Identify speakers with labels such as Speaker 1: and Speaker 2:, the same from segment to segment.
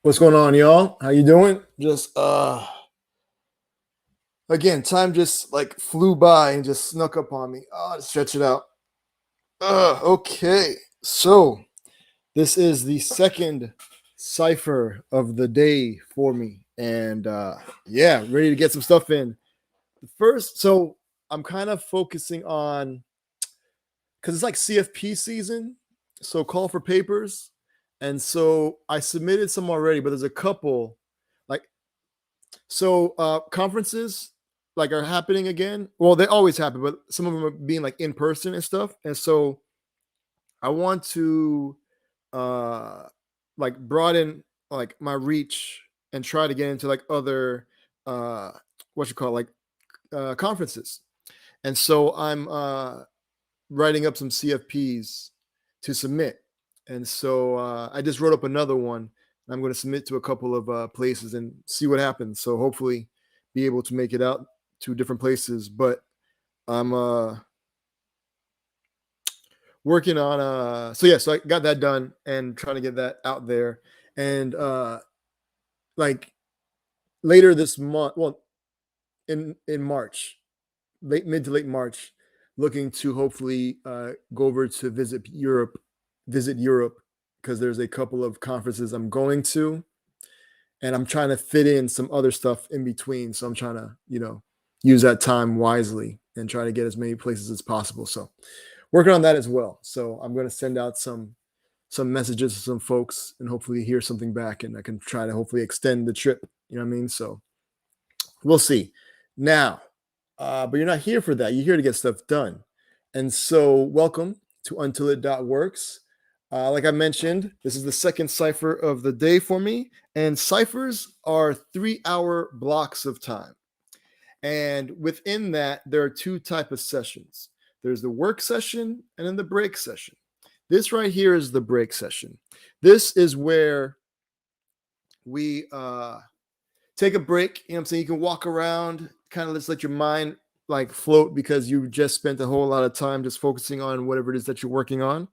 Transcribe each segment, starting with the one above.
Speaker 1: What's going on, y'all? How you doing? Just again, time just like flew by and just snuck up on me. To stretch it out. Okay. So this is the second cipher of the day for me. And yeah, ready to get some stuff in. The first, so I'm kind of focusing on because it's like CFP season, so call for papers. And so I submitted some already, but there's a couple like conferences like are happening again. Well, they always happen, but some of them are being like in person and stuff. And so I want to uh like broaden like my reach and try to get into like other uh what you call it, like conferences. And so I'm writing up some CFPs to submit. And so I just wrote up another one. I'm going to submit to a couple of places and see what happens. So hopefully, be able to make it out to different places. But I'm working on so I got that done and trying to get that out there. And like later this month, well, in March, late mid to late March, looking to hopefully go over to visit Europe because there's a couple of conferences I'm going to, and I'm trying to fit in some other stuff in between. So I'm trying to, use that time wisely and try to get as many places as possible. So working on that as well. So I'm going to send out some messages to some folks and hopefully hear something back, and I can try to hopefully extend the trip. You know what I mean? So we'll see. Now, but you're not here for that. You're here to get stuff done. And so, welcome to untilit.works. Like I mentioned, this is the second cipher of the day for me. And ciphers are 3-hour blocks of time. And within that, there are two types of sessions. There's the work session and then the break session. This right here is the break session. This is where we take a break. You know what I'm saying? You can walk around, kind of just let your mind like float because you just spent a whole lot of time just focusing on whatever it is that you're working on.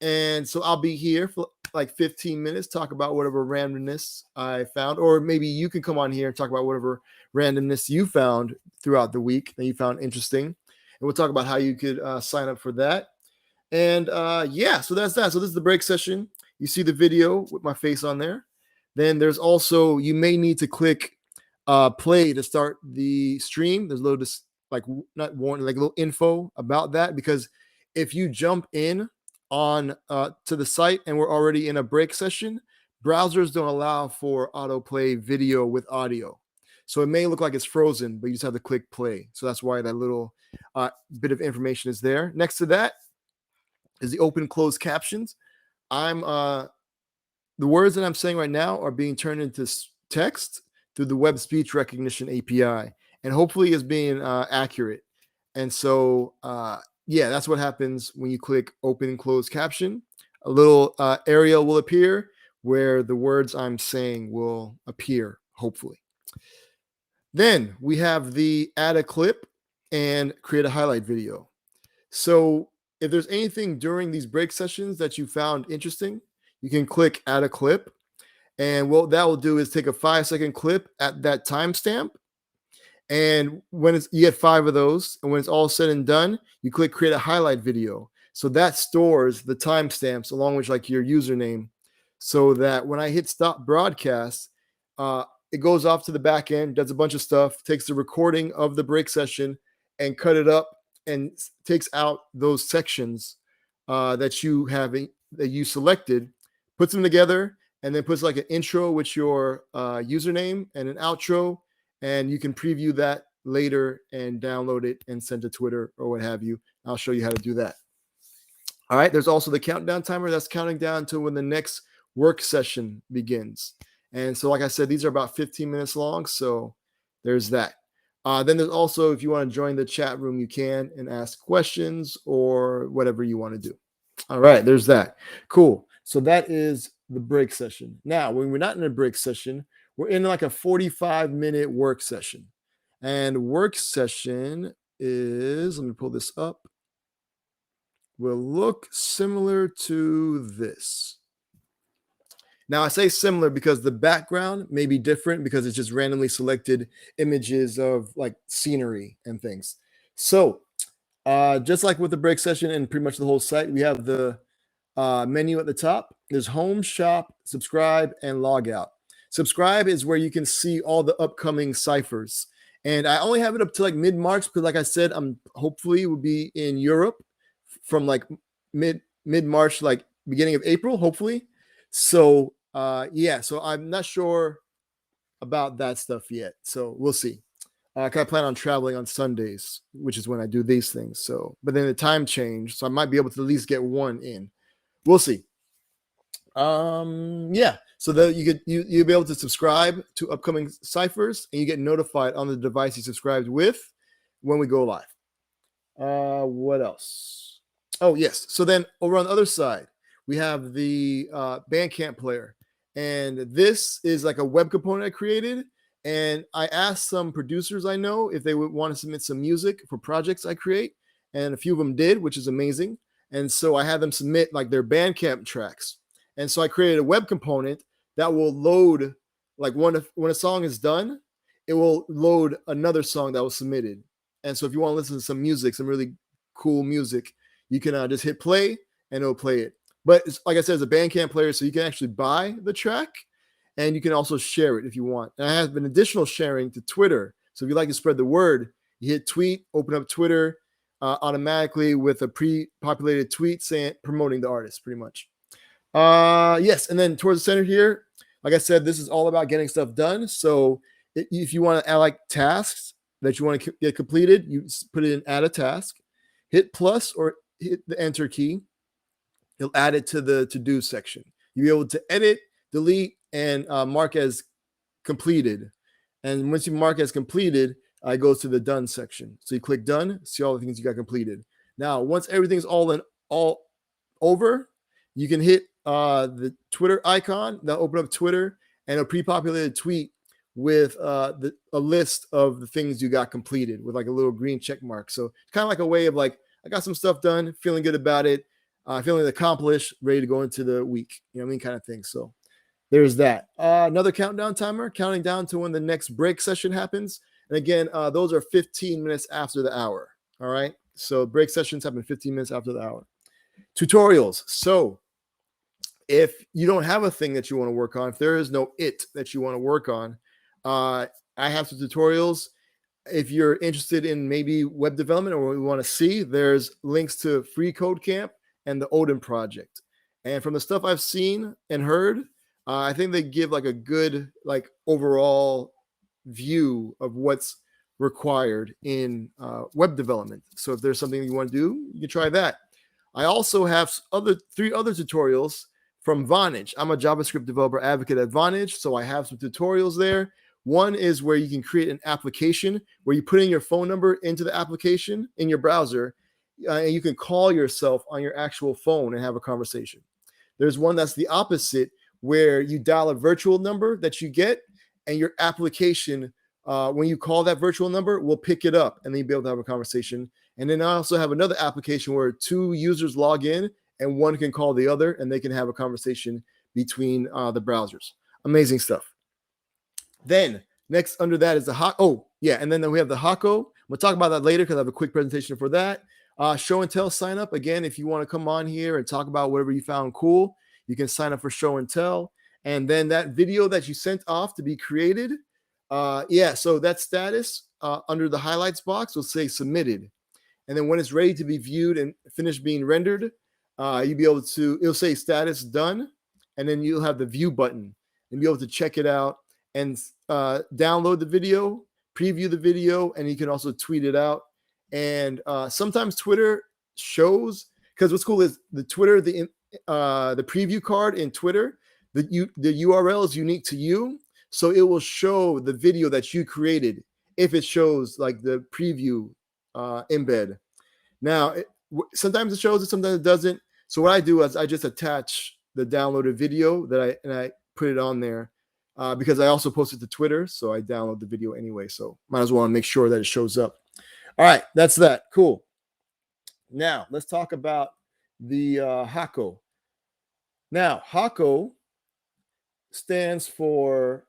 Speaker 1: And so I'll be here for like 15 minutes, talk about whatever randomness I found, or maybe you can come on here and talk about whatever randomness you found throughout the week that you found interesting. And we'll talk about how you could sign up for that. And yeah, so that's that. So this is the break session. You see the video with my face on there. Then there's also, you may need to click play to start the stream. There's a little like not warning, like a little info about that, because if you jump in on to the site and we're already in a break session, browsers don't allow for autoplay video with audio. So it may look like it's frozen, but you just have to click play. So that's why that little bit of information is there. Next to that is the open closed captions. I'm the words that I'm saying right now are being turned into text through the web speech recognition API, and hopefully is being accurate. And so yeah, that's what happens when you click open and close caption. A little area will appear where the words I'm saying will appear, hopefully. Then we have the add a clip and create a highlight video. So if there's anything during these break sessions that you found interesting, you can click add a clip. And what that will do is take a 5-second clip at that timestamp. And when you get 5 of those, and when it's all said and done, you click create a highlight video. So that stores the timestamps along with like your username, so that when I hit stop broadcast, it goes off to the back end, does a bunch of stuff, takes the recording of the break session and cut it up and takes out those sections that you selected, puts them together, and then puts like an intro with your username and an outro, and you can preview that later and download it and send to Twitter or what have you. I'll show you how to do that. All right, there's also the countdown timer that's counting down to when the next work session begins. And so, like I said, these are about 15 minutes long, so there's that. Then there's also, if you want to join the chat room, you can and ask questions or whatever you want to do. All right, there's that. Cool. So that is the break session. Now, when we're not in a break session, we're in like a 45-minute work session. And work session is, let me pull this up, will look similar to this. Now I say similar because the background may be different because it's just randomly selected images of like scenery and things. So just like with the break session and pretty much the whole site, we have the menu at the top. There's home, shop, subscribe, and log out. Subscribe is where you can see all the upcoming ciphers. And I only have it up to like mid-March because, like I said, I'm hopefully will be in Europe from like mid-March, like beginning of April, hopefully. So yeah, so I'm not sure about that stuff yet. So we'll see. I plan on traveling on Sundays, which is when I do these things. So, but then the time changed, so I might be able to at least get one in. We'll see. Yeah. So that you'll be able to subscribe to upcoming ciphers, and you get notified on the device you subscribed with when we go live. What else? Oh yes. So then over on the other side, we have the Bandcamp player, and this is like a web component I created. And I asked some producers I know if they would want to submit some music for projects I create, and a few of them did, which is amazing. And so I had them submit like their Bandcamp tracks. And so I created a web component that will load, like when a song is done, it will load another song that was submitted. And so if you want to listen to some music, some really cool music, you can just hit play and it'll play it. But it's, like I said, it's a Bandcamp player, so you can actually buy the track and you can also share it if you want. And I have an additional sharing to Twitter. So if you like to spread the word, you hit tweet, open up Twitter automatically with a pre-populated tweet saying promoting the artist, pretty much. Yes, and then towards the center here, like I said, this is all about getting stuff done. So if you want to add like tasks that you want to get completed, you put it in add a task, hit plus or hit the enter key. It'll add it to the to-do section. You'll be able to edit, delete, and mark as completed. And once you mark as completed, it goes to the done section. So you click done, see all the things you got completed. Now, once everything's all over, you can hit the Twitter icon. That'll open up Twitter and a pre-populated tweet with a list of the things you got completed with like a little green check mark. So it's kind of like a way of like, I got some stuff done, feeling good about it, feeling accomplished, ready to go into the week. You know what I mean? Kind of thing. So there's that. Another countdown timer, counting down to when the next break session happens. And again, those are 15 minutes after the hour. All right. So break sessions happen 15 minutes after the hour. Tutorials. So if you don't have a thing that you want to work on, if there is no it that you want to work on, I have some tutorials. If you're interested in maybe web development or what you want to see, there's links to Free Code Camp and the Odin project. And from the stuff I've seen and heard, I think they give like a good like overall view of what's required in web development. So if there's something you want to do, you can try that. I also have three other tutorials from Vonage. I'm a JavaScript developer advocate at Vonage, so I have some tutorials there. One is where you can create an application where you put in your phone number into the application in your browser, and you can call yourself on your actual phone and have a conversation. There's one that's the opposite, where you dial a virtual number that you get, and your application, when you call that virtual number, will pick it up, and then you'll be able to have a conversation. And then I also have another application where two users log in, and one can call the other, and they can have a conversation between the browsers. Amazing stuff. Then next under that is the Hako. Oh, yeah. And then we have the Hako. We'll talk about that later because I have a quick presentation for that. Show and tell sign up. Again, if you want to come on here and talk about whatever you found cool, you can sign up for show and tell. And then that video that you sent off to be created. Yeah. So that status under the highlights box will say submitted. And then when it's ready to be viewed and finished being rendered, you'll be able to, it'll say status done. And then you'll have the view button and be able to check it out and download the video, preview the video, and you can also tweet it out. And sometimes Twitter shows, because what's cool is the Twitter, the preview card in Twitter, the URL is unique to you, so it will show the video that you created if it shows like the preview embed. Now, sometimes it shows it, sometimes it doesn't. So what I do is I just attach the downloaded video that I put it on there. Because I also posted to Twitter, so I download the video anyway. So might as well make sure that it shows up. All right, that's that. Cool. Now let's talk about the Hako. Now Hako stands for,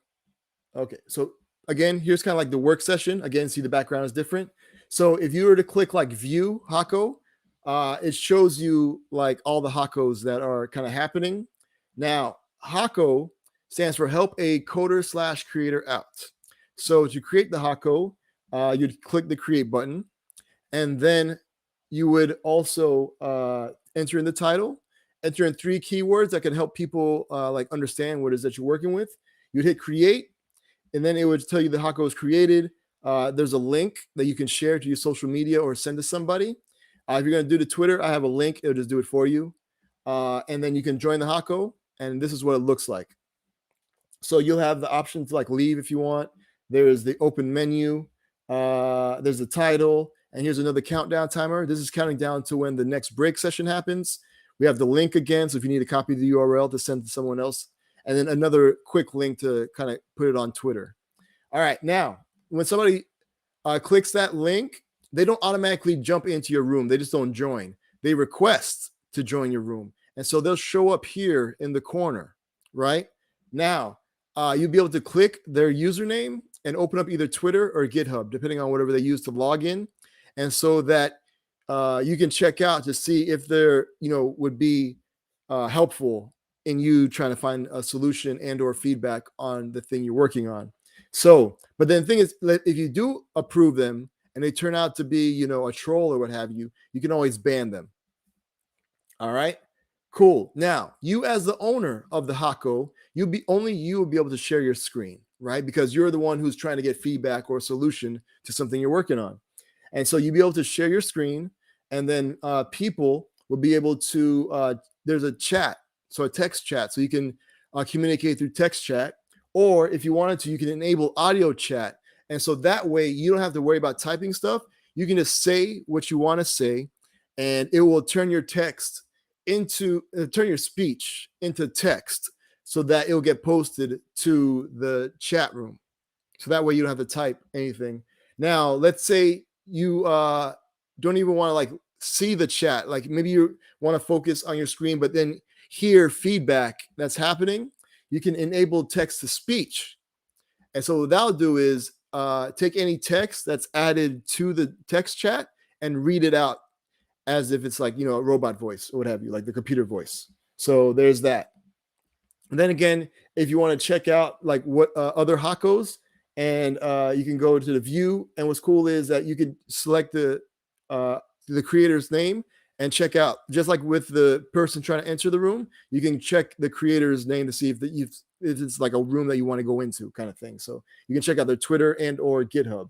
Speaker 1: okay, so again, here's kind of like the work session. Again, see the background is different. So if you were to click like view Hako, it shows you like all the Hakos that are kind of happening. Now, Hako stands for help a coder / creator out. So to create the Hako, you'd click the create button, and then you would also enter in the title, enter in 3 keywords that can help people like understand what it is that you're working with. You'd hit create, and then it would tell you the Hako is created. There's a link that you can share to your social media or send to somebody. If you're going to do the Twitter, I have a link. It'll just do it for you. And then you can join the Hako, and this is what it looks like. So you'll have the option to like leave if you want. There's the open menu. There's the title. And here's another countdown timer. This is counting down to when the next break session happens. We have the link again. So if you need to copy the URL to send to someone else, and then another quick link to kind of put it on Twitter. All right. Now, when somebody clicks that link, they don't automatically jump into your room. They just don't join. They request to join your room. And so they'll show up here in the corner, right? Now, you'll be able to click their username and open up either Twitter or GitHub, depending on whatever they use to log in. And so that you can check out to see if they're, would be helpful in you trying to find a solution and or feedback on the thing you're working on. So, but then the thing is, if you do approve them and they turn out to be, a troll or what have you, you can always ban them. All right, cool. Now, you as the owner of the Hako, only you will be able to share your screen, right? Because you're the one who's trying to get feedback or a solution to something you're working on. And so you'll be able to share your screen, and then people will be able to, there's a chat, so a text chat, so you can communicate through text chat, or if you wanted to, you can enable audio chat. And so that way you don't have to worry about typing stuff. You can just say what you want to say, and it will turn your text turn your speech into text so that it'll get posted to the chat room. So that way you don't have to type anything. Now, let's say you don't even want to like see the chat. Like maybe you want to focus on your screen, but then hear feedback that's happening. You can enable text to speech. And so what that'll do is take any text that's added to the text chat and read it out as if it's like, a robot voice or what have you, like the computer voice. So there's that. And then again, if you want to check out like what other Hakos, and you can go to the view. And what's cool is that you could select the creator's name and check out, just like with the person trying to enter the room, you can check the creator's name to see if it's like a room that you want to go into kind of thing. So you can check out their Twitter and or GitHub.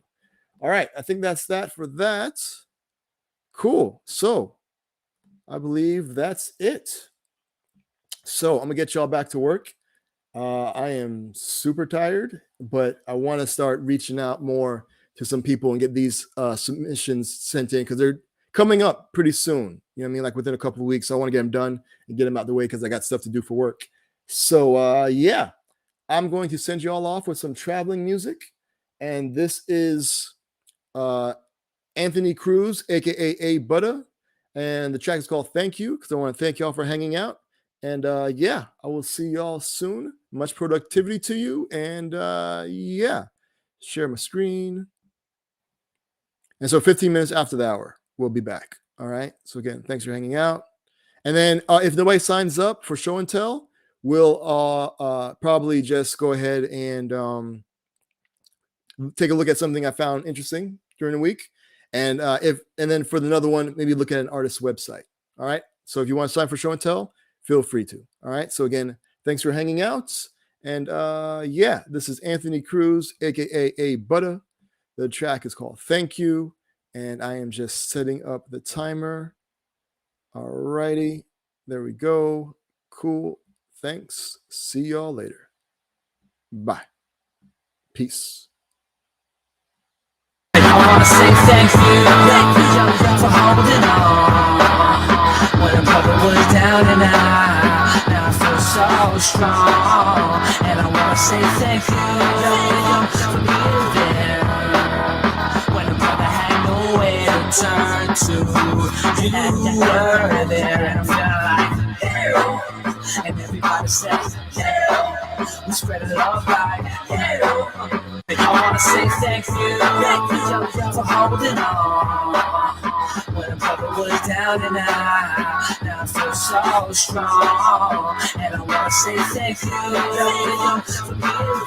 Speaker 1: All right. I think that's that for that. Cool. So I believe that's it. So I'm gonna get y'all back to work. I am super tired, but I want to start reaching out more to some people and get these submissions sent in because they're coming up pretty soon. You know what I mean? Like within a couple of weeks. So I want to get them done and get them out the way because I got stuff to do for work. So yeah, I'm going to send you all off with some traveling music. And this is Anthony Cruz, aka A Butter, and the track is called Thank You, because I want to thank y'all for hanging out. And yeah, I will see y'all soon. Much productivity to you. And yeah, share my screen. And so 15 minutes after the hour, we'll be back. All right. So again, thanks for hanging out. And then if nobody signs up for show and tell, we'll probably just go ahead and take a look at something I found interesting during the week. And then for another one, maybe look at an artist's website. All right. So if you want to sign for show and tell, feel free to. All right. So again, thanks for hanging out. And yeah, this is Anthony Cruz, aka A Butter. The track is called Thank You. And I am just setting up the timer. All righty. There we go. Cool. Thanks. See y'all later. Bye. Peace.
Speaker 2: I wanna say thank you for holding on when the brother was down and out. Now I feel so strong, and I wanna say thank you for being there when the brother had nowhere to turn to. You were there, and I feel like hell, and everybody says hell. We spread it love like, yeah. I wanna say thank you for holding on when a brother was down and out. Now I feel so strong, and I wanna say thank you for being